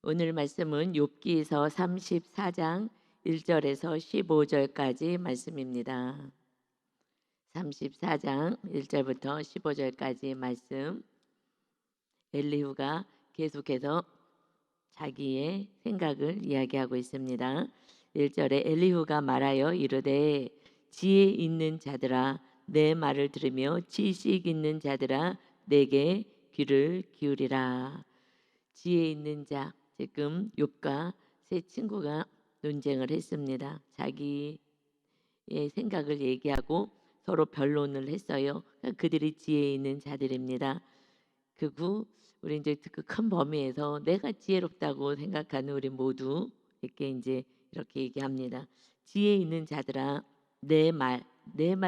오늘 말씀은 욥기서 34장 1절에서 15절까지 말씀입니다. 34장 1절부터 15절까지 말씀. 엘리후가 계속해서 자기의 생각을 이야기하고 있습니다. 1절에 엘리후가 말하여 이르되 지혜 있는 자들아 내 말을 들으며 지식 있는 자들아 내게 귀를 기울이라. 지혜 있는 자, 지금 욥과 세 친구가 논쟁을 했습니다. 자기의 생각을 얘기하고 서로 변론을 했어요. 그들이 지혜 있는 자들입니다. 그리고 우리 이제 그 큰 범위에서 내가 지혜롭다고 생각하는 우리 모두 이렇게 이제 이렇게 얘기합니다. 지혜 있는 자들아 내 말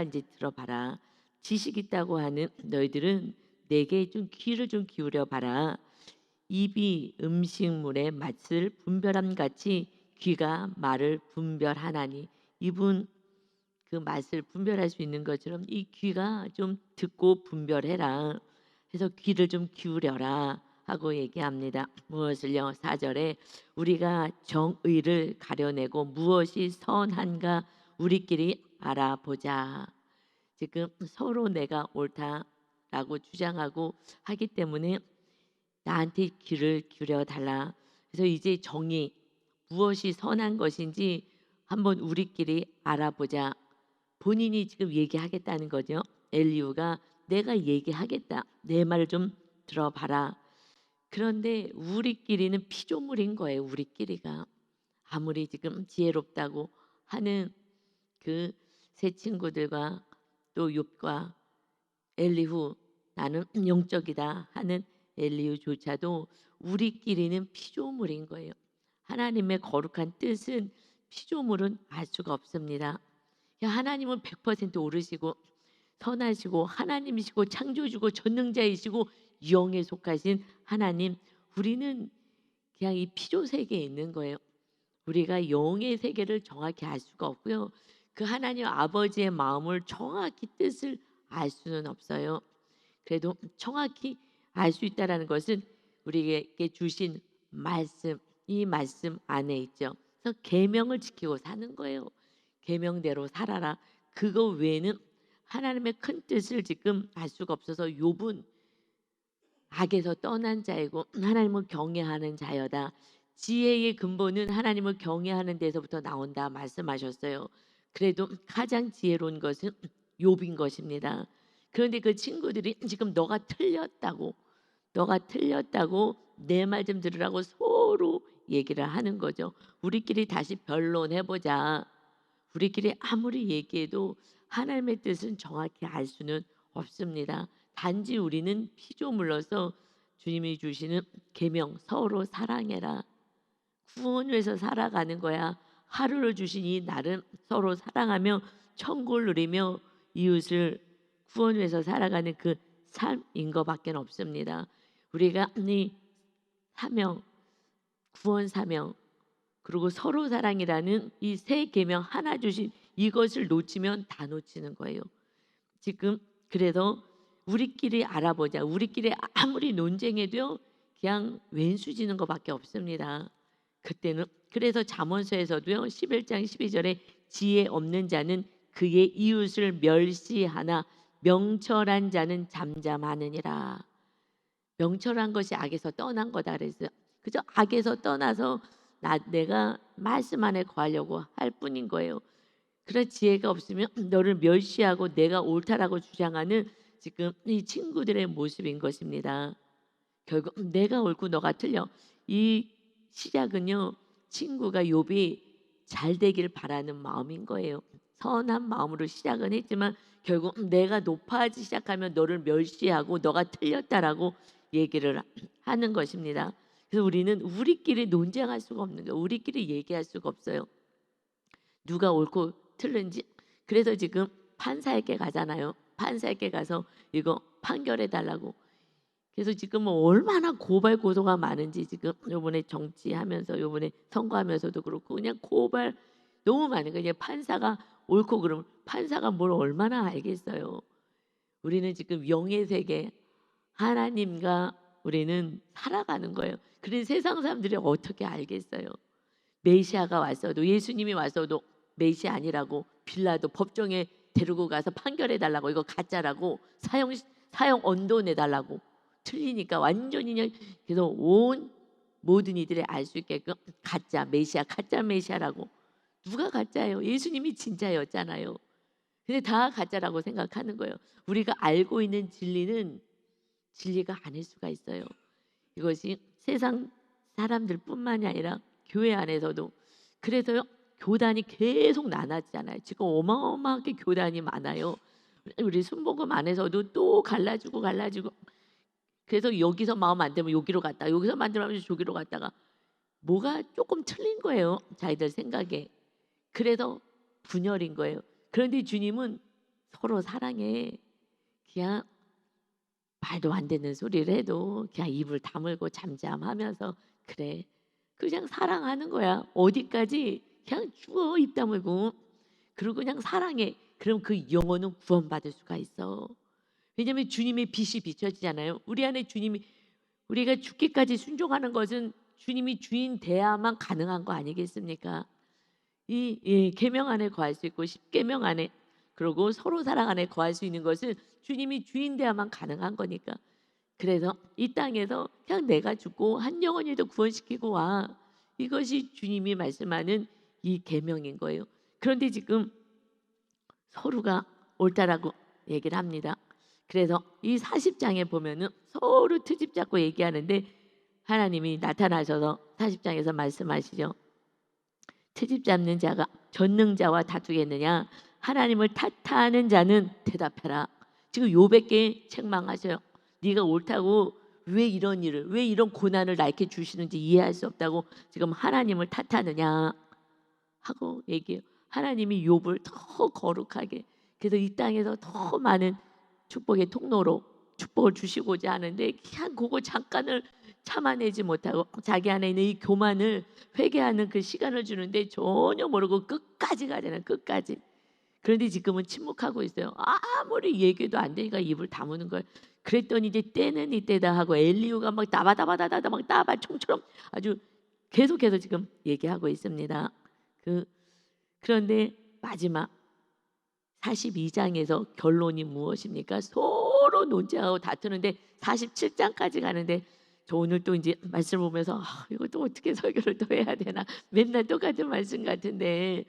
이제 들어봐라. 지식 있다고 하는 너희들은 내게 좀 귀를 좀 기울여 봐라. 입이 음식물의 맛을 분별함 같이 귀가 말을 분별하나니. 입은 그 맛을 분별할 수 있는 것처럼 이 귀가 좀 듣고 분별해라. 그래서 귀를 좀 기울여라 하고 얘기합니다. 무엇을요? 4절에 우리가 정의를 가려내고 무엇이 선한가 우리끼리 알아보자. 지금 서로 내가 옳다라고 주장하고 하기 때문에 나한테 귀를 기울여 달라. 그래서 이제 정의, 무엇이 선한 것인지 한번 우리끼리 알아보자. 본인이 지금 얘기하겠다는 거죠. 엘리후가 내가 얘기하겠다. 내 말 좀 들어봐라. 그런데 우리끼리는 피조물인 거예요. 우리끼리가 아무리 지금 지혜롭다고 하는 그 세 친구들과 또 욥과 엘리후, 나는 영적이다 하는 엘리후조차도 우리끼리는 피조물인 거예요. 하나님의 거룩한 뜻은 피조물은 알 수가 없습니다. 하나님은 100% 오르시고 선하시고 하나님이시고 창조주고 전능자이시고 영에 속하신 하나님, 우리는 그냥 이 피조 세계에 있는 거예요. 우리가 영의 세계를 정확히 알 수가 없고요. 그 하나님 아버지의 마음을 정확히 뜻을 알 수는 없어요. 그래도 정확히 알 수 있다라는 것은 우리에게 주신 말씀, 이 말씀 안에 있죠. 그래서 계명을 지키고 사는 거예요. 계명대로 살아라. 그거 외에는 하나님의 큰 뜻을 지금 알 수가 없어서 욥은 악에서 떠난 자이고 하나님을 경외하는 자여다. 지혜의 근본은 하나님을 경외하는 데서부터 나온다 말씀하셨어요. 그래도 가장 지혜로운 것은 욥인 것입니다. 그런데 그 친구들이 지금 너가 틀렸다고 내 말 좀 들으라고 서로 얘기를 하는 거죠. 우리끼리 다시 변론해보자. 우리끼리 아무리 얘기해도 하나님의 뜻은 정확히 알 수는 없습니다. 단지 우리는 피조물로서 주님이 주시는 계명 서로 사랑해라. 구원을 위해서 살아가는 거야. 하루를 주신 이 날은 서로 사랑하며 천국을 누리며 이웃을 구원을 위해서 살아가는 그 삶인 것밖에 없습니다. 우리가 이 사명, 구원 사명, 그리고 서로 사랑이라는 이 세 계명 하나 주신 이것을 놓치면 다 놓치는 거예요. 지금 그래서 우리끼리 알아보자. 우리끼리 아무리 논쟁해도 그냥 왼수지는 것밖에 없습니다. 그때는 그래서 잠언서에서도요 11장 12절에 지혜 없는 자는 그의 이웃을 멸시하나 명철한 자는 잠잠하느니라. 명철한 것이 악에서 떠난 거다 그래서 그저 악에서 떠나서 내가 말씀 안에 거하려고 할 뿐인 거예요. 그런 지혜가 없으면 너를 멸시하고 내가 옳다라고 주장하는 지금 이 친구들의 모습인 것입니다. 결국 내가 옳고 너가 틀려. 이 시작은요 친구가 욥이 잘 되길 바라는 마음인 거예요. 선한 마음으로 시작은 했지만 결국 내가 높아지기 시작하면 너를 멸시하고 너가 틀렸다라고 얘기를 하는 것입니다. 그래서 우리는 우리끼리 논쟁할 수가 없는 거예요. 우리끼리 얘기할 수가 없어요. 누가 옳고 틀린지. 그래서 지금 판사에게 가잖아요. 판사에게 가서 이거 판결해 달라고. 그래서 지금 뭐 얼마나 고발 고소가 많은지 지금 요번에 정치하면서 요번에 선거하면서도 그렇고 그냥 고발 너무 많은 거예요. 판사가 옳고 그러면 판사가 뭘 얼마나 알겠어요. 우리는 지금 영의 세계 하나님과 우리는 살아가는 거예요. 그런데 세상 사람들이 어떻게 알겠어요? 메시아가 왔어도, 예수님이 왔어도 메시아 아니라고 빌라도 법정에 데리고 가서 판결해 달라고, 이거 가짜라고, 사형 언도 내달라고. 틀리니까 완전히 그냥, 그래서 온 모든 이들이 알 수 있게끔 가짜 메시아, 가짜 메시아라고. 누가 가짜예요? 예수님이 진짜였잖아요. 근데 다 가짜라고 생각하는 거예요. 우리가 알고 있는 진리는 진리가 아닐 수가 있어요. 이것이 세상 사람들뿐만이 아니라 교회 안에서도. 그래서요, 교단이 계속 나눠지잖아요. 지금 어마어마하게 교단이 많아요. 우리 순복음 안에서도 또 갈라지고. 그래서 여기서 마음 안 되면 여기로 갔다가, 여기서 만들면 저기로 갔다가, 뭐가 조금 틀린 거예요, 자기들 생각에. 그래서 분열인 거예요. 그런데 주님은 서로 사랑해. 그냥 말도 안 되는 소리를 해도 그냥 입을 다물고 잠잠하면서, 그래, 그냥 사랑하는 거야. 어디까지 그냥 죽어, 입 다물고. 그리고 그냥 사랑해. 그럼 그 영혼은 구원받을 수가 있어. 왜냐하면 주님의 빛이 비춰지잖아요. 우리 안에 주님이, 우리가 죽기까지 순종하는 것은 주님이 주인 돼야만 가능한 거 아니겠습니까? 이 계명 안에 거할 수 있고, 십계명 안에, 그리고 서로 사랑 안에 거할 수 있는 것은 주님이 주인 돼야만 가능한 거니까. 그래서 이 땅에서 그냥 내가 죽고 한 영혼이라도 구원시키고 와. 이것이 주님이 말씀하는 이 계명인 거예요. 그런데 지금 서로가 옳다라고 얘기를 합니다. 그래서 이 40장에 보면은 서로 트집 잡고 얘기하는데, 하나님이 나타나셔서 40장에서 말씀하시죠. 트집 잡는 자가 전능자와 다투겠느냐? 하나님을 탓하는 자는 대답해라. 지금 요백개 책망하셔요. 네가 옳다고 왜 이런 일을, 왜 이런 고난을 나에게 주시는지 이해할 수 없다고 지금 하나님을 탓하느냐 하고 얘기해요. 하나님이 욥을 더 거룩하게, 그래서 이 땅에서 더 많은 축복의 통로로 축복을 주시고자 하는데, 그냥 그거 잠깐을 참아내지 못하고 자기 안에 있는 이 교만을 회개하는 그 시간을 주는데 전혀 모르고 끝까지 가잖아요. 끝까지. 그런데 지금은 침묵하고 있어요. 아무리 얘기도 안 되니까 입을 다무는 거예요. 그랬더니 이제 때는 이때다 하고 엘리후가 막 따바다바다다다 막 따발총처럼 아주 계속해서 지금 얘기하고 있습니다. 그런데 마지막 42장에서 결론이 무엇입니까? 서로 논쟁하고 다투는데 47장까지 가는데, 저 오늘 또 이제 말씀 보면서 이거 또 어떻게 설교를 또 해야 되나, 맨날 똑같은 말씀 같은데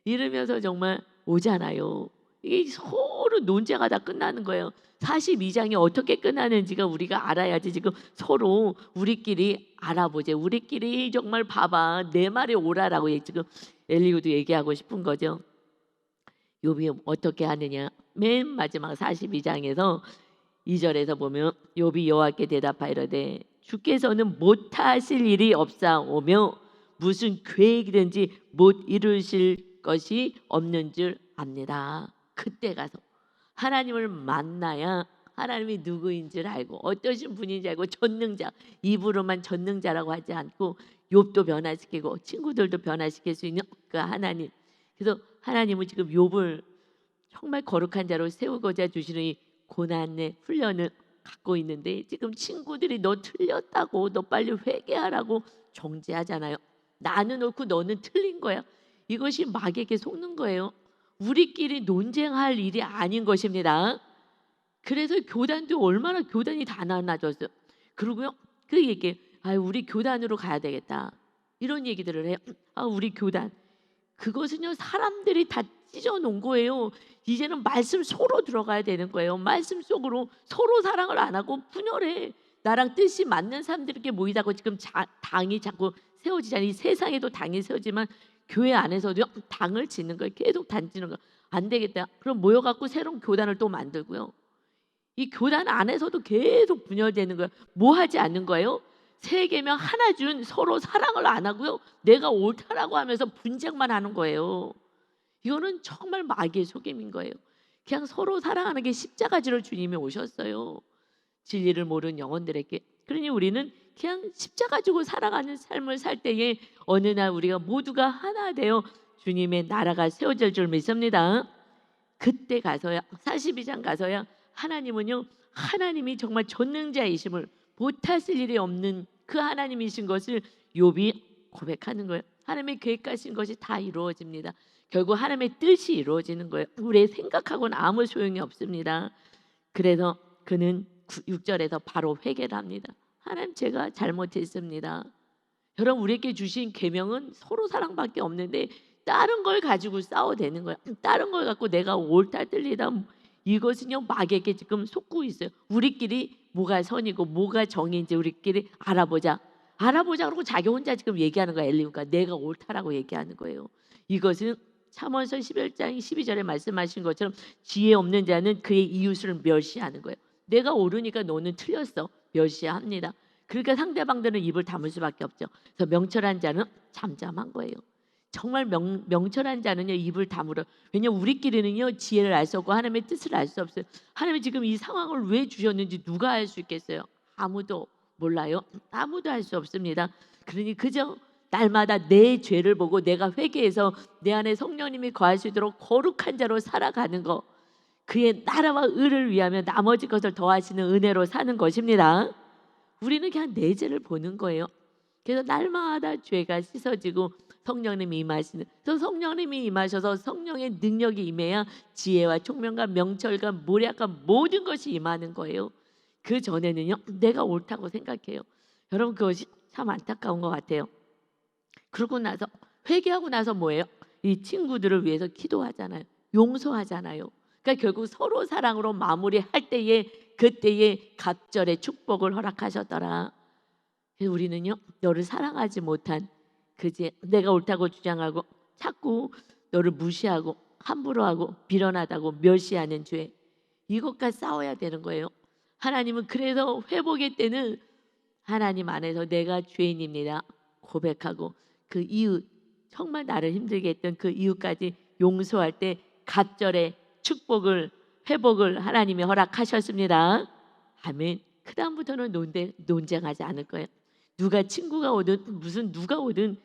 이러면서 정말 오잖아요. 이게 서로 논쟁하다 끝나는 거예요. 42장이 어떻게 끝나는지가 우리가 알아야지. 지금 서로 우리끼리 알아보자. 우리끼리 정말 봐봐, 내 말에 오라라고 지금 엘리후도 얘기하고 싶은 거죠. 욥이 어떻게 하느냐? 맨 마지막 42장에서 2절에서 보면 욥이 여호와께 대답하이르되 주께서는 못하실 일이 없사오며 무슨 계획이든지 못 이루실 것이 없는 줄 압니다. 그때 가서 하나님을 만나야 하나님이 누구인 줄 알고 어떠신 분인지 알고, 전능자, 입으로만 전능자라고 하지 않고 욥도 변화시키고 친구들도 변화시킬 수 있는 그 하나님. 그래서 하나님은 지금 욥을 정말 거룩한 자로 세우고자 주시는 이 고난의 훈련을 갖고 있는데, 지금 친구들이 너 틀렸다고, 너 빨리 회개하라고 정죄하잖아요. 나는 옳고 너는 틀린 거야. 이것이 마귀에게 속는 거예요. 우리끼리 논쟁할 일이 아닌 것입니다. 그래서 교단도 얼마나 교단이 다 나눠졌어요. 그리고요, 그 얘기, 우리 교단으로 가야 되겠다, 이런 얘기들을 해요. 우리 교단, 그것은요 사람들이 다 찢어놓은 거예요. 이제는 말씀 속으로 들어가야 되는 거예요. 말씀 속으로. 서로 사랑을 안 하고 분열해. 나랑 뜻이 맞는 사람들에게 모이다고 지금 당이 자꾸 세워지잖아요. 이 세상에도 당이 세워지만 교회 안에서도 당을 짓는 거예요. 계속 단지는 거. 안 되겠다. 그럼 모여갖고 새로운 교단을 또 만들고요. 이 교단 안에서도 계속 분열되는 거예요. 뭐 하지 않는 거예요? 세 계명 하나 준 서로 사랑을 안 하고요, 내가 옳다라고 하면서 분쟁만 하는 거예요. 이거는 정말 마귀의 속임인 거예요. 그냥 서로 사랑하는 게 십자가지로 주님이 오셨어요. 진리를 모르는 영혼들에게. 그러니 우리는 그냥 십자가 지고 살아가는 삶을 살 때에 어느 날 우리가 모두가 하나 되어 주님의 나라가 세워질 줄 믿습니다. 그때 가서야, 42장 가서야 하나님은요, 하나님이 정말 전능자이심을 못하실 일이 없는 그 하나님이신 것을 욥이 고백하는 거예요. 하나님의 계획하신 것이 다 이루어집니다. 결국 하나님의 뜻이 이루어지는 거예요. 우리의 생각하고는 아무 소용이 없습니다. 그래서 그는 6절에서 바로 회개를 합니다. 하나님, 제가 잘못했습니다. 여러분, 우리에게 주신 계명은 서로 사랑밖에 없는데 다른 걸 가지고 싸워대는 거야. 다른 걸 갖고 내가 옳다 틀리다, 이것은요 마귀에게 지금 속고 있어요. 우리끼리 뭐가 선이고 뭐가 정의인지 우리끼리 알아보자 그러고 자기 혼자 지금 얘기하는 거야. 엘리후가 내가 옳다라고 얘기하는 거예요. 이것은 잠언서 11장 12절에 말씀하신 것처럼 지혜 없는 자는 그의 이웃을 멸시하는 거예요. 내가 옳으니까 너는 틀렸어, 멸시합니다. 그러니까 상대방들은 입을 다물 수밖에 없죠. 그래서 명철한 자는 잠잠한 거예요. 정말 명철한 자는요 입을 다물어. 왜냐하면 우리끼리는요 지혜를 알 수 없고 하나님의 뜻을 알 수 없어요. 하나님이 지금 이 상황을 왜 주셨는지 누가 알 수 있겠어요? 아무도 몰라요. 아무도 알 수 없습니다. 그러니 그저 날마다 내 죄를 보고 내가 회개해서 내 안에 성령님이 거할 수 있도록 거룩한 자로 살아가는 거, 그의 나라와 의를 위하며 나머지 것을 더하시는 은혜로 사는 것입니다. 우리는 그냥 내 죄를 보는 거예요. 그래서 날마다 죄가 씻어지고 성령님이 임하시는, 또 성령님이 임하셔서 성령의 능력이 임해야 지혜와 총명과 명철과 모략과 모든 것이 임하는 거예요. 그 전에는요 내가 옳다고 생각해요. 여러분, 그것이 참 안타까운 것 같아요. 그러고 나서 회개하고 나서 뭐예요? 이 친구들을 위해서 기도하잖아요. 용서하잖아요. 그러니까 결국 서로 사랑으로 마무리할 때에 그때에 갑절의 축복을 허락하셨더라. 그래서 우리는요 너를 사랑하지 못한 그제 내가 옳다고 주장하고 자꾸 너를 무시하고 함부로 하고 비련하다고 멸시하는 죄, 이것과 싸워야 되는 거예요. 하나님은 그래서 회복의 때는 하나님 안에서 내가 죄인입니다 고백하고 그 이웃, 정말 나를 힘들게 했던 그 이웃까지 용서할 때 갑절의 축복을, 회복을 하나님이 허락하셨습니다. 아멘. 그 다음부터는 논쟁하지 않을 거예요. 누가 친구가 오든 무슨 누가 오든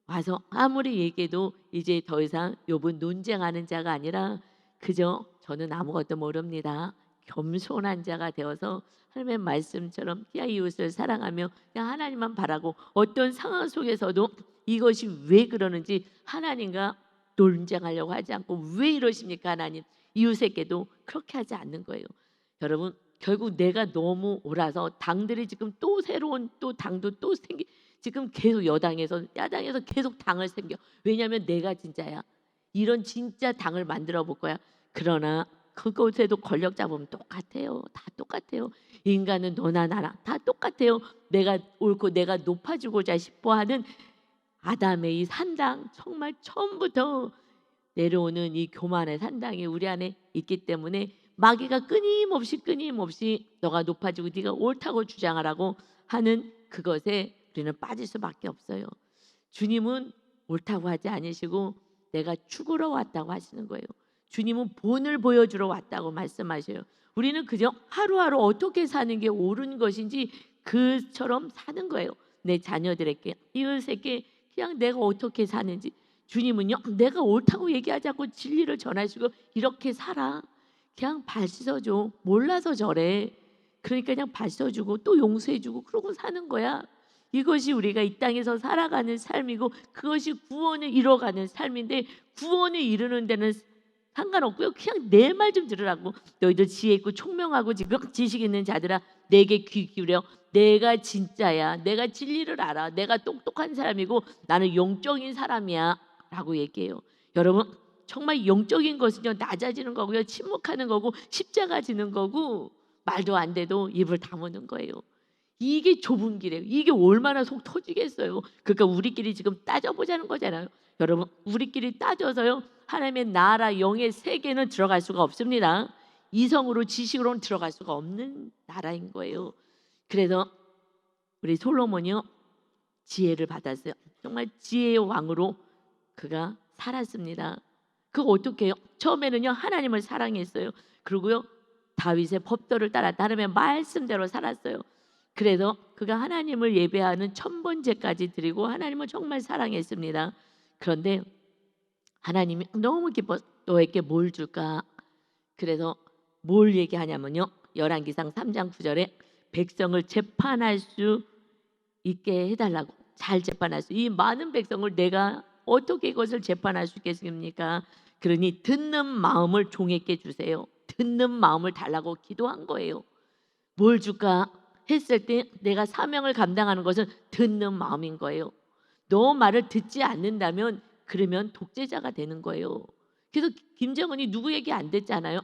와서 아무리 얘기해도 이제 더 이상 욥은 논쟁하는 자가 아니라 그저 저는 아무것도 모릅니다, 겸손한 자가 되어서 하나님의 말씀처럼 그냥 이웃을 사랑하며 그냥 하나님만 바라고 어떤 상황 속에서도 이것이 왜 그러는지 하나님과 논쟁하려고 하지 않고 왜 이러십니까 하나님, 이웃에게도 그렇게 하지 않는 거예요. 여러분, 결국 내가 너무 옳아서 당들이 지금 또 새로운 또 당도 또 지금 계속 여당에서 야당에서 계속 당을 생겨. 왜냐하면 내가 진짜야. 이런 진짜 당을 만들어 볼 거야. 그러나 그곳에도 권력 잡으면 똑같아요. 다 똑같아요. 인간은 너나 나나 다 똑같아요. 내가 옳고 내가 높아지고자 싶어하는 아담의 이 산당, 정말 처음부터 내려오는 이 교만의 산당이 우리 안에 있기 때문에 마귀가 끊임없이 너가 높아지고 네가 옳다고 주장하라고 하는 그것에 우리는 빠질 수밖에 없어요. 주님은 옳다고 하지 않으시고 내가 죽으러 왔다고 하시는 거예요. 주님은 본을 보여주러 왔다고 말씀하셔요. 우리는 그저 하루하루 어떻게 사는 게 옳은 것인지 그처럼 사는 거예요. 내 자녀들에게, 이웃에게 그냥 내가 어떻게 사는지. 주님은요 내가 옳다고 얘기하지 않고 진리를 전하시고 이렇게 살아, 그냥 발 씻어줘, 몰라서 저래, 그러니까 그냥 발 씻어주고 또 용서해주고 그러고 사는 거야. 이것이 우리가 이 땅에서 살아가는 삶이고 그것이 구원을 이뤄가는 삶인데, 구원을 이루는 데는 상관없고요. 그냥 내 말 좀 들으라고. 너희들 지혜 있고 총명하고 지금 지식 있는 자들아, 내게 귀 기울여. 내가 진짜야. 내가 진리를 알아. 내가 똑똑한 사람이고 나는 영적인 사람이야 라고 얘기해요. 여러분, 정말 영적인 것은요 낮아지는 거고요, 침묵하는 거고 십자가 지는 거고 말도 안 돼도 입을 다무는 거예요. 이게 좁은 길이에요. 이게 얼마나 속 터지겠어요. 그러니까 우리끼리 지금 따져보자는 거잖아요. 여러분, 우리끼리 따져서요 하나님의 나라 영의 세계는 들어갈 수가 없습니다. 이성으로 지식으로는 들어갈 수가 없는 나라인 거예요. 그래서 우리 솔로몬이요 지혜를 받았어요. 정말 지혜의 왕으로 그가 살았습니다. 그거 어떻게 해요? 처음에는요 하나님을 사랑했어요. 그리고요 다윗의 법도를 따라 나름의 말씀대로 살았어요. 그래서 그가 하나님을 예배하는 천번제까지 드리고 하나님을 정말 사랑했습니다. 그런데 하나님이 너무 기뻐 너에게 뭘 줄까? 그래서 뭘 얘기하냐면요, 열왕기상 3장 9절에 백성을 재판할 수 있게 해달라고. 잘 재판할 수, 이 많은 백성을 내가 어떻게 이것을 재판할 수 있겠습니까? 그러니 듣는 마음을 종에게 주세요. 듣는 마음을 달라고 기도한 거예요. 뭘 줄까 했을 때 내가 사명을 감당하는 것은 듣는 마음인 거예요. 너 말을 듣지 않는다면 그러면 독재자가 되는 거예요. 그래서 김정은이 누구 얘기 안 듣잖아요.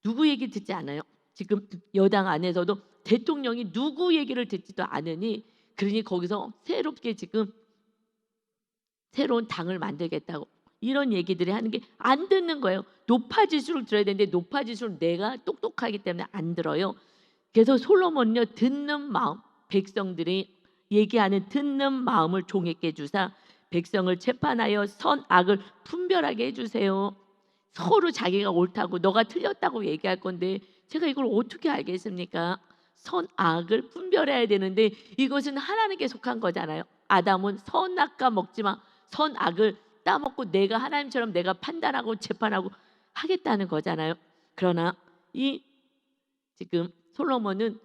누구 얘기 듣지 않아요. 지금 여당 안에서도 대통령이 누구 얘기를 듣지도 않으니, 그러니 거기서 새롭게 지금 새로운 당을 만들겠다고 이런 얘기들이 하는 게 안 듣는 거예요. 높아질수록 들어야 되는데 높아질수록 내가 똑똑하기 때문에 안 들어요. 그래서 솔로몬은요, 듣는 마음, 백성들이 얘기하는 듣는 마음을 종에게 주사 백성을 재판하여 선악을 분별하게 해주세요. 서로 자기가 옳다고 너가 틀렸다고 얘기할 건데 제가 이걸 어떻게 알겠습니까? 선악을 분별해야 되는데 이것은 하나님께 속한 거잖아요. 아담은 선악과 먹지마, 선악을 따먹고 내가 하나님처럼 내가 판단하고 재판하고 하겠다는 거잖아요. 그러나 이 지금 솔로몬은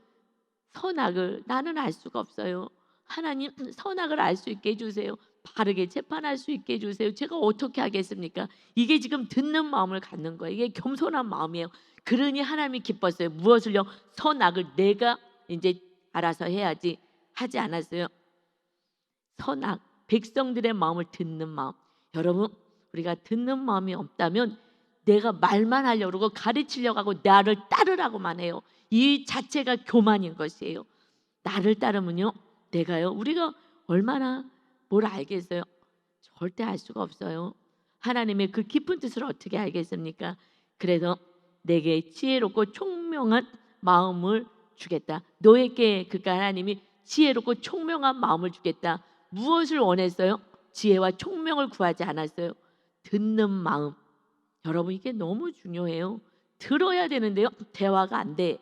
선악을 나는 알 수가 없어요. 하나님 선악을 알 수 있게 해주세요. 바르게 재판할 수 있게 해주세요. 제가 어떻게 하겠습니까? 이게 지금 듣는 마음을 갖는 거예요. 이게 겸손한 마음이에요. 그러니 하나님이 기뻤어요. 무엇을요? 선악을 내가 이제 알아서 해야지 하지 않았어요. 선악, 백성들의 마음을 듣는 마음. 여러분, 우리가 듣는 마음이 없다면 내가 말만 하려고 그러고 가르치려고 하고 나를 따르라고만 해요. 이 자체가 교만인 것이에요. 나를 따르면요, 내가요, 우리가 얼마나 뭘 알겠어요? 절대 알 수가 없어요. 하나님의 그 깊은 뜻을 어떻게 알겠습니까? 그래서 내게 지혜롭고 총명한 마음을 주겠다. 너에게 그러니까 하나님이 지혜롭고 총명한 마음을 주겠다. 무엇을 원했어요? 지혜와 총명을 구하지 않았어요. 듣는 마음. 여러분, 이게 너무 중요해요. 들어야 되는데요, 대화가 안 돼.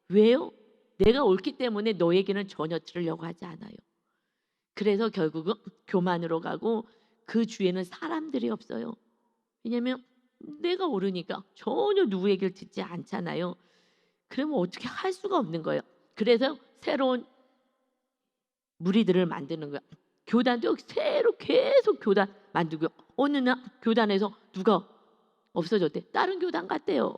왜요? 내가 옳기 때문에 너에게는 전혀 들으려고 하지 않아요. 그래서 결국은 교만으로 가고 그 주위에는 사람들이 없어요. 왜냐하면 내가 옳으니까 전혀 누구 얘기를 듣지 않잖아요. 그러면 어떻게 할 수가 없는 거예요. 그래서 새로운 무리들을 만드는 거야. 교단도 새로 계속 교단 만들고, 어느 날 교단에서 누가 없어졌대. 다른 교단 갔대요.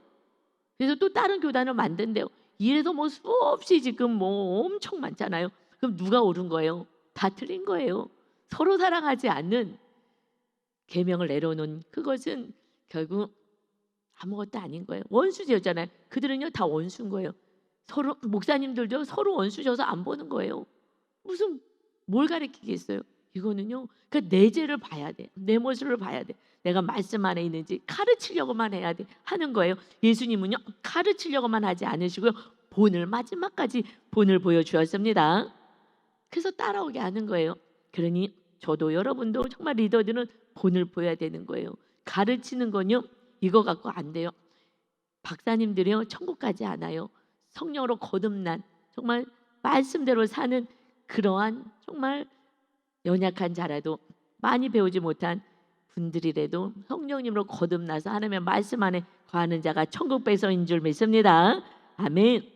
그래서 또 다른 교단을 만든대요. 이래서 뭐 수없이 지금 뭐 엄청 많잖아요. 그럼 누가 옳은 거예요? 다 틀린 거예요. 서로 사랑하지 않는 계명을 내려놓은 그것은 결국 아무것도 아닌 거예요. 원수지었잖아요. 그들은요 다 원수인 거예요. 서로 목사님들도 서로 원수져서 안 보는 거예요. 무슨 뭘 가르치겠어요? 이거는요, 그러니까 내 죄를 봐야 돼. 내 모습을 봐야 돼. 내가 말씀 안에 있는지 가르치려고만 해야 돼 하는 거예요. 예수님은요 가르치려고만 하지 않으시고요, 본을 마지막까지 본을 보여주었습니다. 그래서 따라오게 하는 거예요. 그러니 저도 여러분도 정말 리더들은 본을 보여야 되는 거예요. 가르치는 건요 이거 갖고 안 돼요. 박사님들이요 천국 가지 않아요. 성령으로 거듭난 정말 말씀대로 사는 그러한 정말 연약한 자라도 많이 배우지 못한 분들이라도 성령님으로 거듭나서 하나님의 말씀 안에 거하는 자가 천국 백성인 줄 믿습니다. 아멘.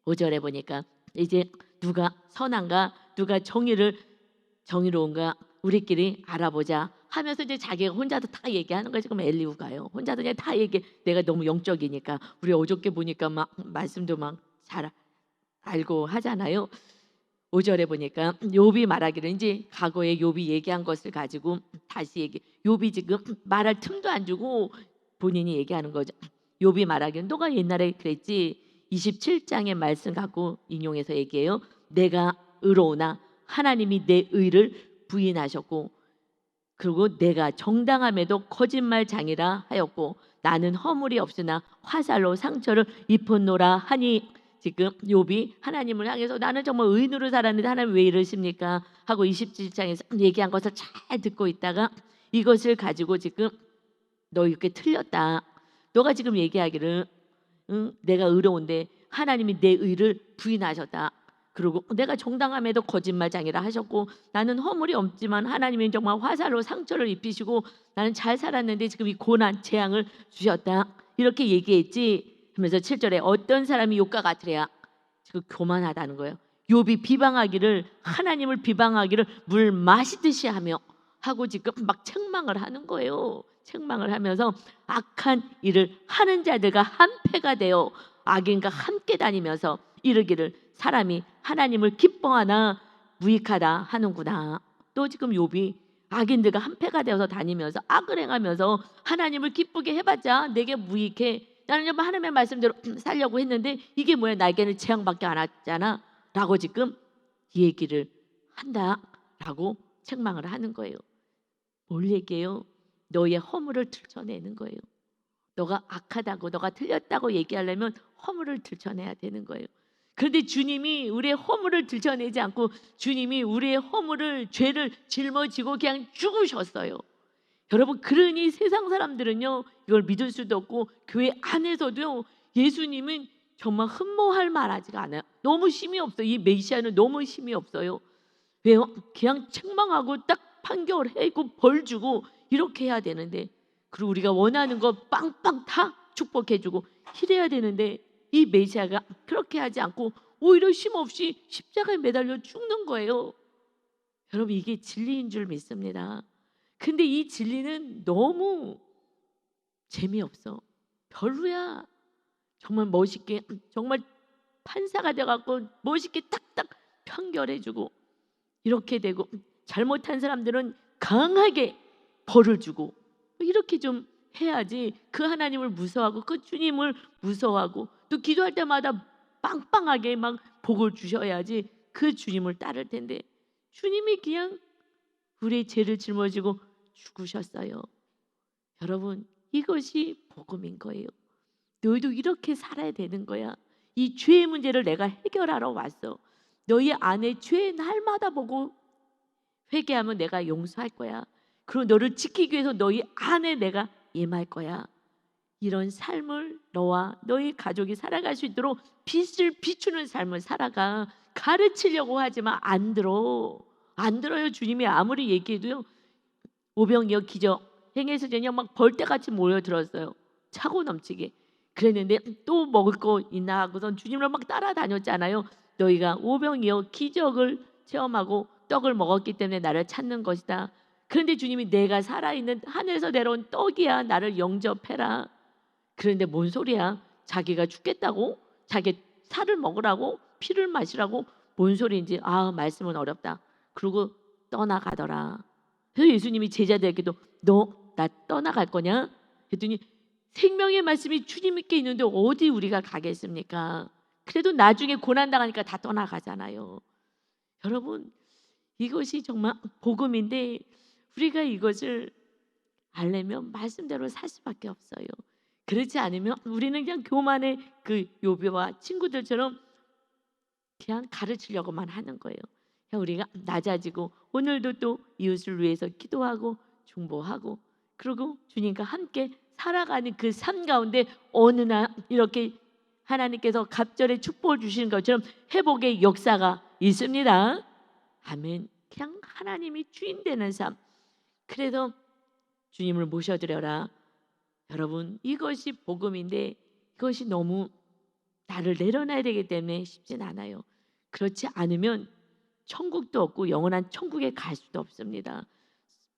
5절에 보니까 이제 누가 선한가 누가 정의로운가 우리끼리 알아보자 하면서 이제 자기가 혼자서 다 얘기하는 거지. 지금 엘리후가요 혼자서 그냥 다 얘기. 내가 너무 영적이니까 우리 어저께 보니까 막 말씀도 막 잘 알고 하잖아요. 5절에 보니까 욥이 말하기를 이제 과거에 욥이 얘기한 것을 가지고 다시 얘기. 욥이 지금 말할 틈도 안 주고 본인이 얘기하는 거죠. 욥이 말하기를 너가 옛날에 그랬지. 27장의 말씀 갖고 인용해서 얘기해요. 내가 의로우나 하나님이 내 의를 부인하셨고 그리고 내가 정당함에도 거짓말장이라 하였고 나는 허물이 없으나 화살로 상처를 입었노라 하니, 지금 욥이 하나님을 향해서 나는 정말 의인으로 살았는데 하나님 왜 이러십니까 하고 27장에서 얘기한 것을 잘 듣고 있다가 이것을 가지고 지금 너 이렇게 틀렸다. 너가 지금 얘기하기를 내가 의로운데 하나님이 내 의를 부인하셨다. 그리고 내가 정당함에도 거짓말장이라 하셨고 나는 허물이 없지만 하나님이 정말 화살로 상처를 입히시고 나는 잘 살았는데 지금 이 고난 재앙을 주셨다. 이렇게 얘기했지 하면서 7절에 어떤 사람이 욥과 같으랴. 지금 교만하다는 거예요. 욥이 비방하기를, 하나님을 비방하기를 물 마시듯이 하고 지금 막 책망을 하는 거예요. 책망을 하면서 악한 일을 하는 자들과 한패가 되어 악인과 함께 다니면서 이르기를 사람이 하나님을 기뻐하나 무익하다 하는구나. 또 지금 욥이 악인들과 한패가 되어서 다니면서 악을 행하면서 하나님을 기쁘게 해봤자 내게 무익해. 나는 하나님의 말씀대로 살려고 했는데 이게 뭐야, 나에게는 재앙밖에 안 왔잖아 라고 지금 얘기를 한다라고 책망을 하는 거예요. 뭘 얘기해요? 너의 허물을 들춰내는 거예요. 너가 악하다고, 너가 틀렸다고 얘기하려면 허물을 들춰내야 되는 거예요. 그런데 주님이 우리의 허물을 들춰내지 않고 주님이 우리의 허물을, 죄를 짊어지고 그냥 죽으셨어요. 여러분, 그러니 세상 사람들은요 이걸 믿을 수도 없고 교회 안에서도요 예수님은 정말 흠모할 만하지가 않아요. 너무 힘이 없어요. 이 메시아는 너무 힘이 없어요. 왜요? 그냥 책망하고 딱 판결하고 벌 주고 이렇게 해야 되는데, 그리고 우리가 원하는 거 빵빵 다 축복해주고 이래야 되는데 이 메시아가 그렇게 하지 않고 오히려 힘없이 십자가에 매달려 죽는 거예요. 여러분, 이게 진리인 줄 믿습니다. 근데 이 진리는 너무 재미없어. 별로야. 정말 멋있게, 정말 판사가 돼갖고 멋있게 딱딱 판결해주고 이렇게 되고, 잘못한 사람들은 강하게 벌을 주고 이렇게 좀 해야지. 그 하나님을 무서워하고 그 주님을 무서워하고 또 기도할 때마다 빵빵하게 막 복을 주셔야지 그 주님을 따를 텐데, 주님이 그냥 우리의 죄를 짊어지고 죽으셨어요. 여러분, 이것이 복음인 거예요. 너희도 이렇게 살아야 되는 거야. 이 죄의 문제를 내가 해결하러 왔어. 너희 안에 죄 날마다 보고 회개하면 내가 용서할 거야. 그리고 너를 지키기 위해서 너희 안에 내가 임할 거야. 이런 삶을 너와 너희 가족이 살아갈 수 있도록 빛을 비추는 삶을 살아가. 가르치려고 하지만 안 들어요. 주님이 아무리 얘기해도요. 오병이어 기적 행해서 그냥 막 벌떼같이 모여들었어요. 차고 넘치게. 그랬는데 또 먹을 거 있나 하고선 주님을 막 따라다녔잖아요. 너희가 오병이어 기적을 체험하고 떡을 먹었기 때문에 나를 찾는 것이다. 그런데 주님이 내가 살아있는 하늘에서 내려온 떡이야. 나를 영접해라. 그런데 뭔 소리야? 자기가 죽겠다고? 자기 살을 먹으라고? 피를 마시라고? 뭔 소리인지. 말씀은 어렵다. 그러고 떠나가더라. 그래서 예수님이 제자들에게도 너 나 떠나갈 거냐? 그랬더니 생명의 말씀이 주님께 있는데 어디 우리가 가겠습니까? 그래도 나중에 고난당하니까 다 떠나가잖아요. 여러분, 이것이 정말 복음인데 우리가 이것을 알려면 말씀대로 살 수밖에 없어요. 그렇지 않으면 우리는 그냥 교만의 그 욥과 친구들처럼 그냥 가르치려고만 하는 거예요. 그냥 우리가 낮아지고 오늘도 또 이웃을 위해서 기도하고 중보하고 그리고 주님과 함께 살아가는 그 삶 가운데 어느 날 이렇게 하나님께서 갑절에 축복을 주시는 것처럼 회복의 역사가 있습니다. 아멘. 그냥 하나님이 주인 되는 삶. 그래서 주님을 모셔드려라. 여러분, 이것이 복음인데 이것이 너무 나를 내려놔야 되기 때문에 쉽진 않아요. 그렇지 않으면 천국도 없고 영원한 천국에 갈 수도 없습니다.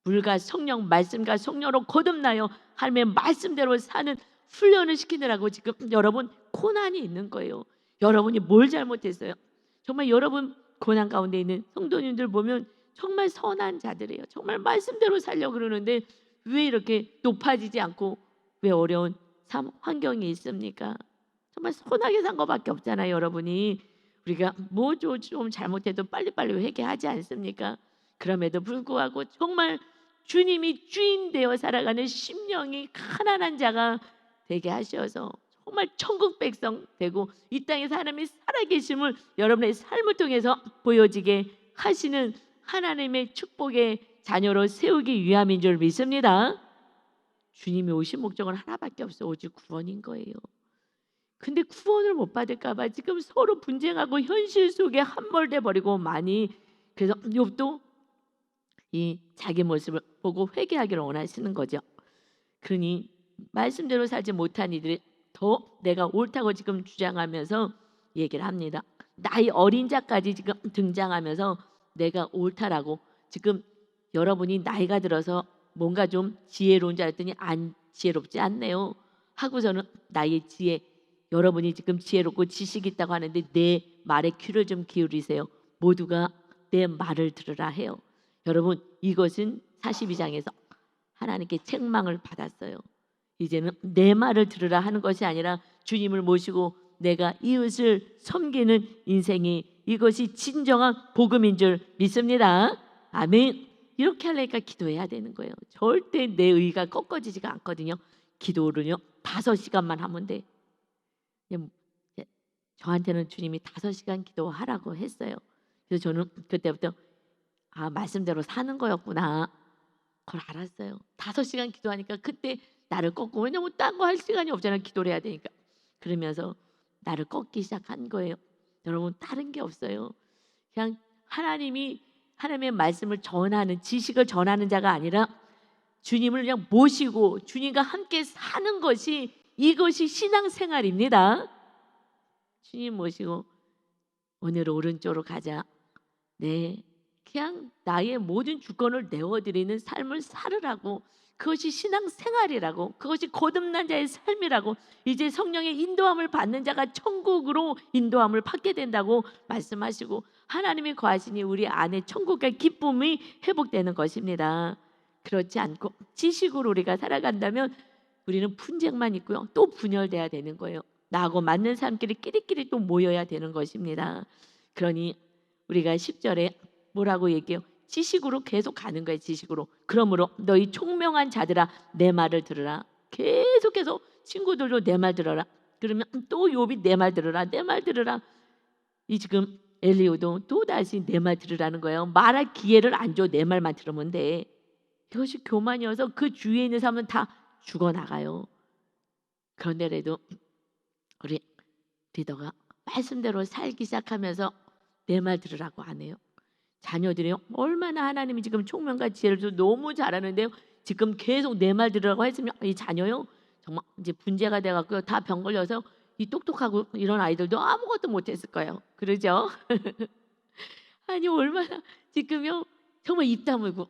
물과 성령, 말씀과 성령으로 거듭나요 하나님의 말씀대로 사는 훈련을 시키느라고 지금 여러분 고난이 있는 거예요. 여러분이 뭘 잘못했어요? 정말 여러분 고난 가운데 있는 성도님들 보면 정말 선한 자들이에요. 정말 말씀대로 살려고 그러는데 왜 이렇게 높아지지 않고 왜 어려운 삶 환경이 있습니까? 정말 선하게 산 것밖에 없잖아요. 여러분이 우리가 뭐 좀 잘못해도 빨리빨리 회개하지 않습니까? 그럼에도 불구하고 정말 주님이 주인 되어 살아가는 심령이 가난한 자가 되게 하셔서 정말 천국 백성 되고 이 땅에 하나님이 살아계심을 여러분의 삶을 통해서 보여지게 하시는 하나님의 축복의 자녀로 세우기 위함인 줄 믿습니다. 주님이 오신 목적은 하나밖에 없어. 오직 구원인 거예요. 근데 구원을 못 받을까 봐 지금 서로 분쟁하고 현실 속에 함몰돼 버리고 많이. 그래서 욥도 이 자기 모습을 보고 회개하기를 원하시는 거죠. 그러니 말씀대로 살지 못한 이들이 더 내가 옳다고 지금 주장하면서 얘기를 합니다. 나이 어린 자까지 지금 등장하면서 내가 옳다라고, 지금 여러분이 나이가 들어서 뭔가 좀 지혜로운 줄 알았더니 안 지혜롭지 않네요 하고서는 나의 지혜, 여러분이 지금 지혜롭고 지식이 있다고 하는데 내 말에 귀를 좀 기울이세요. 모두가 내 말을 들으라 해요. 여러분, 이것은 42장에서 하나님께 책망을 받았어요. 이제는 내 말을 들으라 하는 것이 아니라 주님을 모시고 내가 이웃을 섬기는 인생이, 이것이 진정한 복음인 줄 믿습니다. 아멘. 이렇게 하려니까 기도해야 되는 거예요. 절대 내 의가 꺾어지지가 않거든요. 기도를요 5시간만 하면 돼. 저한테는 주님이 5시간 기도하라고 했어요. 그래서 저는 그때부터 말씀대로 사는 거였구나, 그걸 알았어요. 5시간 기도하니까 그때 나를 꺾고, 왜냐면 딴 거 할 시간이 없잖아요. 기도를 해야 되니까. 그러면서 나를 꺾기 시작한 거예요. 여러분, 다른 게 없어요. 그냥 하나님의 말씀을 전하는, 지식을 전하는 자가 아니라 주님을 그냥 모시고 주님과 함께 사는 것이, 이것이 신앙생활입니다. 주님 모시고 오늘 오른쪽으로 가자. 네, 그냥 나의 모든 주권을 내어드리는 삶을 살으라고, 그것이 신앙생활이라고, 그것이 거듭난 자의 삶이라고, 이제 성령의 인도함을 받는 자가 천국으로 인도함을 받게 된다고 말씀하시고, 하나님이 거하시니 우리 안에 천국의 기쁨이 회복되는 것입니다. 그렇지 않고 지식으로 우리가 살아간다면 우리는 분쟁만 있고요, 또 분열돼야 되는 거예요. 나하고 맞는 사람끼리 끼리끼리 또 모여야 되는 것입니다. 그러니 우리가 10절에 뭐라고 얘기해요? 지식으로 계속 가는 거예요. 지식으로. 그러므로 너희 총명한 자들아 내 말을 들으라. 계속해서 친구들도 내 말 들어라. 그러면 또 욥이 내 말 들으라, 내 말 들으라. 이 지금 엘리후도 또 다시 내 말 들으라는 거예요. 말할 기회를 안 줘. 내 말만 들으면 돼. 이것이 교만이어서 그 주위에 있는 사람은 다 죽어나가요. 그런데라도 우리 리더가 말씀대로 살기 시작하면서 내 말 들으라고 안 해요. 자녀들이요, 얼마나 하나님이 지금 총명과 지혜를 줘 너무 잘하는데요, 지금 계속 내 말 들으라고 했으면 이 자녀요 정말 이제 분재가 돼갖고요, 다 병 걸려서 이 똑똑하고 이런 아이들도 아무것도 못했을 거예요. 그러죠? 아니 얼마나 지금요 정말 입 다물고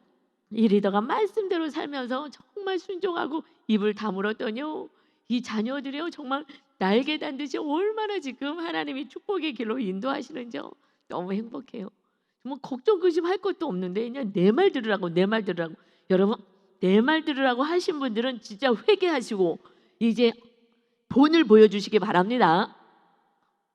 이 리더가 말씀대로 살면서 정말 순종하고 입을 다물었더니요, 이 자녀들이요 정말 날개 단 듯이 얼마나 지금 하나님이 축복의 길로 인도하시는지요. 너무 행복해요. 정말 걱정 근심할 것도 없는데 그냥 내 말 들으라고, 내 말 들으라고. 여러분, 내 말 들으라고 하신 분들은 진짜 회개하시고 이제 본을 보여주시기 바랍니다.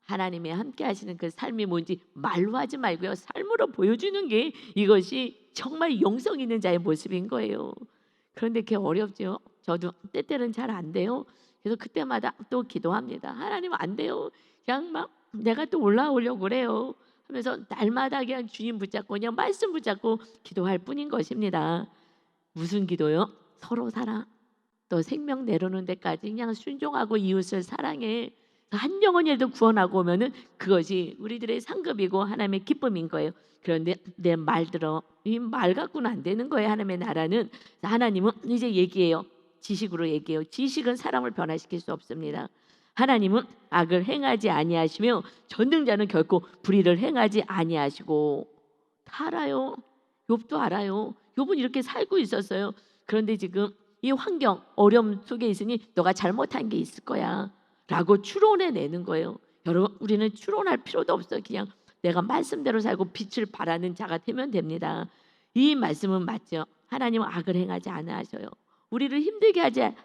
하나님이 함께 하시는 그 삶이 뭔지 말로 하지 말고요, 삶으로 보여주는 게 이것이 정말 영성 있는 자의 모습인 거예요. 그런데 그게 어렵죠. 저도 때때는 잘 안 돼요. 그래서 그때마다 또 기도합니다. 하나님 안 돼요. 그냥 막 내가 또 올라오려고 그래요 하면서 날마다 그냥 주님 붙잡고 그냥 말씀 붙잡고 기도할 뿐인 것입니다. 무슨 기도요? 서로 살아. 또 생명 내려놓는 데까지 그냥 순종하고 이웃을 사랑해. 한 영혼이라도 구원하고 오면은 그것이 우리들의 상급이고 하나님의 기쁨인 거예요. 그런데 내 말 들어, 이 말 갖고는 안 되는 거예요. 하나님의 나라는. 하나님은 이제 얘기해요. 지식으로 얘기해요. 지식은 사람을 변화시킬 수 없습니다. 하나님은 악을 행하지 아니하시며 전능자는 결코 불의를 행하지 아니하시고. 다 알아요. 욥도 알아요. 욥은 이렇게 살고 있었어요. 그런데 지금 이 환경, 어려움 속에 있으니 너가 잘못한 게 있을 거야 라고 추론해내는 거예요. 여러분, 우리는 추론할 필요도 없어요. 그냥 내가 말씀대로 살고 빛을 발하는 자가 되면 됩니다. 이 말씀은 맞죠. 하나님은 악을 행하지 않으셔요. 우리를 힘들게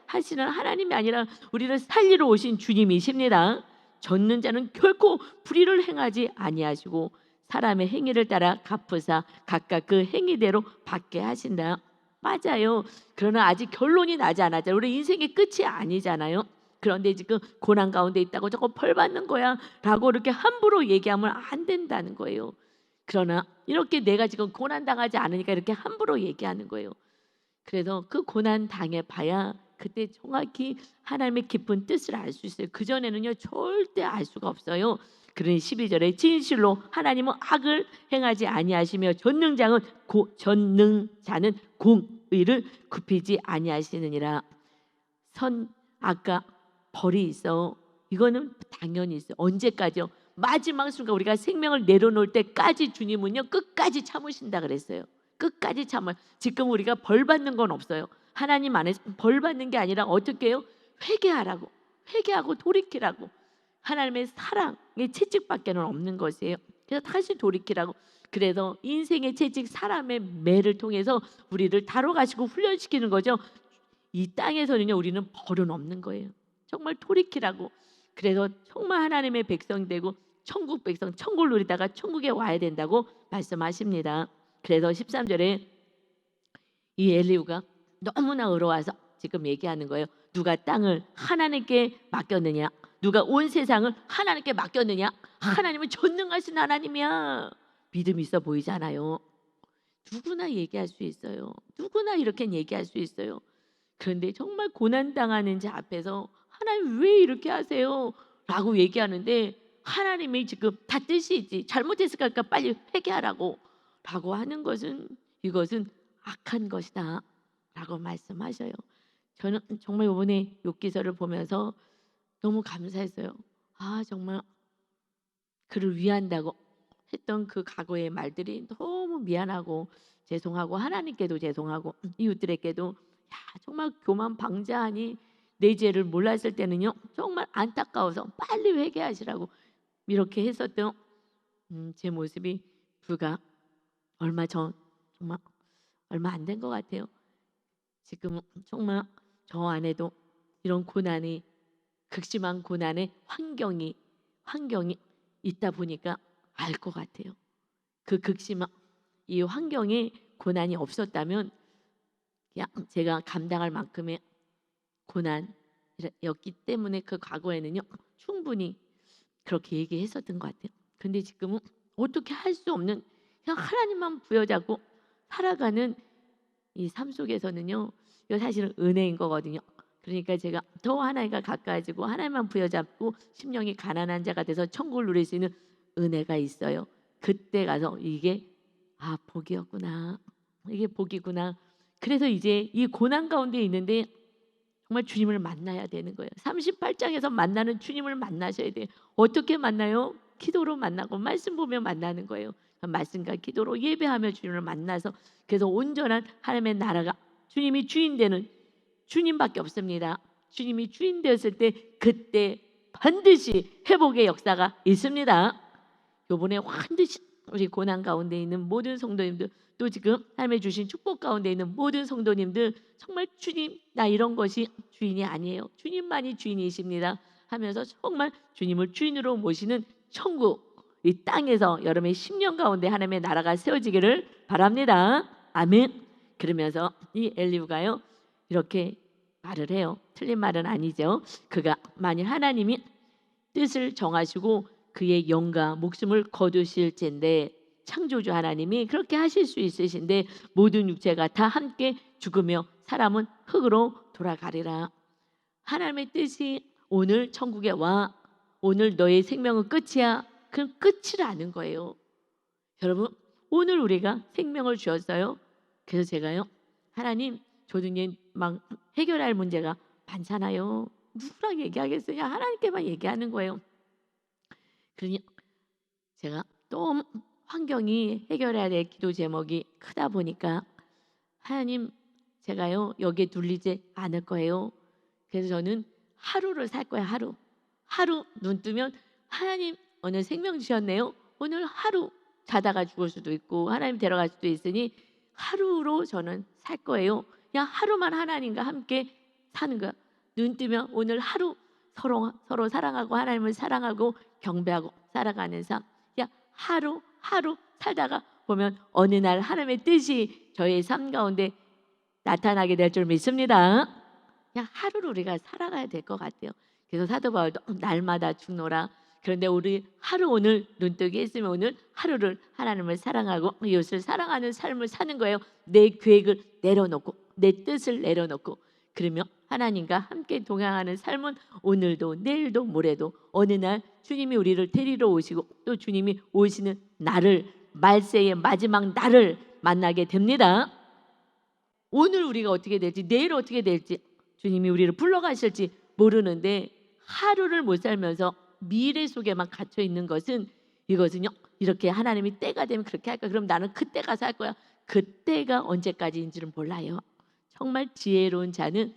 하시는 하나님이 아니라 우리를 살리러 오신 주님이십니다. 젖는 자는 결코 불의를 행하지 아니하시고 사람의 행위를 따라 갚으사 각각 그 행위대로 받게 하신다. 맞아요. 그러나 아직 결론이 나지 않았잖아요. 우리 인생의 끝이 아니잖아요. 그런데 지금 고난 가운데 있다고 저거 벌 받는 거야 라고 이렇게 함부로 얘기하면 안 된다는 거예요. 그러나 이렇게 내가 지금 고난 당하지 않으니까 이렇게 함부로 얘기하는 거예요. 그래서 그 고난 당해 봐야 그때 정확히 하나님의 깊은 뜻을 알 수 있어요. 그전에는요 절대 알 수가 없어요. 그러니 12절에 진실로 하나님은 악을 행하지 아니하시며 전능자는 공의를 굽히지 아니하시느니라. 아까 벌이 있어. 이거는 당연히 있어. 언제까지요? 마지막 순간 우리가 생명을 내려놓을 때까지 주님은요 끝까지 참으신다 그랬어요. 끝까지 참아. 지금 우리가 벌 받는 건 없어요. 하나님 안에서 벌 받는 게 아니라 어떻게 해요? 회개하라고, 회개하고 돌이키라고. 하나님의 사랑의 채찍밖에는 없는 것이에요. 그래서 다시 돌이키라고. 그래서 인생의 채찍, 사람의 매를 통해서 우리를 다뤄가시고 훈련시키는 거죠. 이 땅에서는요 우리는 벌은 없는 거예요. 정말 돌이키라고. 그래서 정말 하나님의 백성 되고 천국 백성, 천국을 누리다가 천국에 와야 된다고 말씀하십니다. 그래서 13절에 이 엘리후가 너무나 의로워서 지금 얘기하는 거예요. 누가 땅을 하나님께 맡겼느냐? 누가 온 세상을 하나님께 맡겼느냐? 하나님은 전능하신 하나님이야. 믿음 있어 보이잖아요. 누구나 얘기할 수 있어요. 누구나 이렇게 얘기할 수 있어요. 그런데 정말 고난당하는 자 앞에서 하나님 왜 이렇게 하세요? 라고 얘기하는데 하나님이 지금 다 뜻이 있지. 잘못했을까 빨리 회개하라고 라고 하는 것은 이것은 악한 것이다 라고 말씀하셔요. 저는 정말 이번에 욥기서를 보면서 너무 감사했어요. 아 정말 그를 위한다고 했던 그 각오의 말들이 너무 미안하고 죄송하고 하나님께도 죄송하고 이웃들에게도 야 정말 교만 방자하니 내 죄를 몰랐을 때는요 정말 안타까워서 빨리 회개하시라고 이렇게 했었던 제 모습이 불과 정말 얼마 안 된 것 같아요. 지금 정말 저 안에도 이런 고난이 극심한 고난의 환경이 있다 보니까 알 것 같아요. 그 극심한 이 환경에 고난이 없었다면 그냥 제가 감당할 만큼의 고난이었기 때문에 그 과거에는요 충분히 그렇게 얘기했었던 것 같아요. 근데 지금은 어떻게 할 수 없는 그냥 하나님만 부여잡고 살아가는 이 삶 속에서는요 이거 사실은 은혜인 거거든요. 그러니까 제가 더 하나님과 가까워지고 하나님만 부여잡고 심령이 가난한 자가 돼서 천국을 누릴 수 있는 은혜가 있어요. 그때 가서 이게 복이었구나. 이게 복이구나. 그래서 이제 이 고난 가운데 있는데 정말 주님을 만나야 되는 거예요. 38장에서 만나는 주님을 만나셔야 돼요. 어떻게 만나요? 기도로 만나고 말씀 보며 만나는 거예요. 말씀과 기도로 예배하며 주님을 만나서 그래서 온전한 하나님의 나라가 주님이 주인 되는 주님밖에 없습니다. 주님이 주인 되었을 때 그때 반드시 회복의 역사가 있습니다. 이번에 반드시 우리 고난 가운데 있는 모든 성도님들 또 지금 하나님의 주신 축복 가운데 있는 모든 성도님들 정말 주님 나 이런 것이 주인이 아니에요. 주님만이 주인이십니다 하면서 정말 주님을 주인으로 모시는 천국 이 땅에서 여러분의 10년 가운데 하나님의 나라가 세워지기를 바랍니다. 아멘. 그러면서 이 엘리후가요 이렇게 말을 해요. 틀린 말은 아니죠. 그가 만일 하나님이 뜻을 정하시고 그의 영과 목숨을 거두실진데 창조주 하나님이 그렇게 하실 수 있으신데 모든 육체가 다 함께 죽으며 사람은 흙으로 돌아가리라. 하나님의 뜻이 오늘 천국에 와. 오늘 너의 생명은 끝이야. 그럼 끝이라는 거예요. 여러분 오늘 우리가 생명을 주었어요. 그래서 제가요 하나님 저도 막 해결할 문제가 많잖아요. 누구랑 얘기하겠어요? 하나님께만 얘기하는 거예요. 그러니 제가 또 환경이 해결해야 될 기도 제목이 크다 보니까 하나님 제가요 여기에 눌리지 않을 거예요. 그래서 저는 하루를 살 거예요. 하루 눈 뜨면 하나님 오늘 생명 주셨네요. 오늘 하루 자다가 죽을 수도 있고 하나님 데려갈 수도 있으니 하루로 저는 살 거예요. 그냥 하루만 하나님과 함께 사는 거야. 눈 뜨면 오늘 하루 서로 사랑하고 하나님을 사랑하고 경배하고 살아가는 삶. 그냥 하루 살다가 보면 어느 날 하나님의 뜻이 저의 삶 가운데 나타나게 될 줄 믿습니다. 그냥 하루를 우리가 살아가야 될 것 같아요. 그래서 사도 바울도 날마다 죽노라. 그런데 우리 하루 오늘 눈뜨기 했으면 오늘 하루를 하나님을 사랑하고 이웃을 사랑하는 삶을 사는 거예요. 내 계획을 내려놓고 내 뜻을 내려놓고 그러면 하나님과 함께 동행하는 삶은 오늘도 내일도 모레도 어느 날 주님이 우리를 데리러 오시고 또 주님이 오시는 날을 말세의 마지막 날을 만나게 됩니다. 오늘 우리가 어떻게 될지 내일 어떻게 될지 주님이 우리를 불러가실지 모르는데 하루를 못 살면서 미래 속에만 갇혀 있는 것은 이것은요. 이렇게 하나님이 때가 되면 그렇게 할 거야. 그럼 나는 그때 가서 할 거야. 그때가 언제까지인지는 몰라요. 정말 지혜로운 자는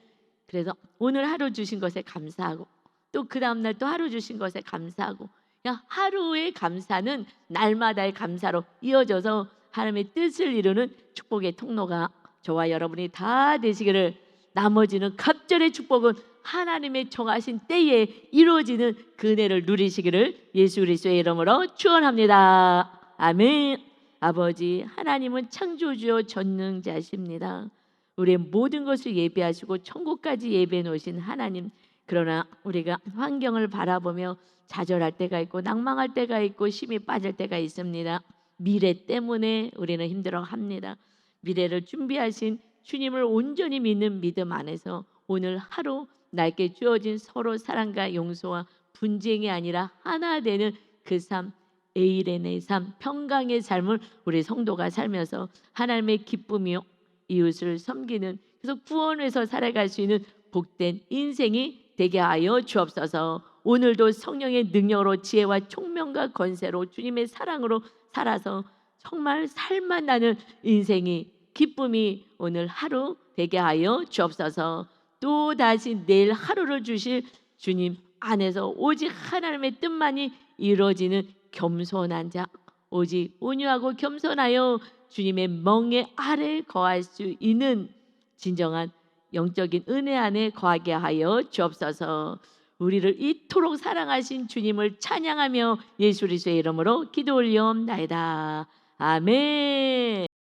그래서 오늘 하루 주신 것에 감사하고 또 그 다음 날 또 하루 주신 것에 감사하고 그냥 하루의 감사는 날마다의 감사로 이어져서 하나님의 뜻을 이루는 축복의 통로가 저와 여러분이 다 되시기를, 나머지는 갑절의 축복은 하나님의 정하신 때에 이루어지는 그 은혜를 누리시기를 예수 그리스도의 이름으로 축원합니다. 아멘. 아버지 하나님은 창조주요 전능자십니다. 우리의 모든 것을 예비하시고 천국까지 예비해 놓으신 하나님, 그러나 우리가 환경을 바라보며 좌절할 때가 있고 낭망할 때가 있고 힘이 빠질 때가 있습니다. 미래 때문에 우리는 힘들어합니다. 미래를 준비하신 주님을 온전히 믿는 믿음 안에서 오늘 하루 나에게 주어진 서로 사랑과 용서와 분쟁이 아니라 하나 되는 그 삶, 에이렌의 삶, 평강의 삶을 우리 성도가 살면서 하나님의 기쁨이요 이웃을 섬기는, 그래서 구원해서 살아갈 수 있는 복된 인생이 되게 하여 주옵소서. 오늘도 성령의 능력으로 지혜와 총명과 권세로 주님의 사랑으로 살아서 정말 살만 나는 인생이, 기쁨이 오늘 하루 되게 하여 주옵소서. 또 다시 내일 하루를 주실 주님 안에서 오직 하나님의 뜻만이 이루어지는 겸손한 자, 오직 온유하고 겸손하여 주님의 멍에 아래 거할 수 있는 진정한 영적인 은혜 안에 거하게 하여 주옵소서. 우리를 이토록 사랑하신 주님을 찬양하며 예수 그리스도의 이름으로 기도 올리옵나이다. 아멘.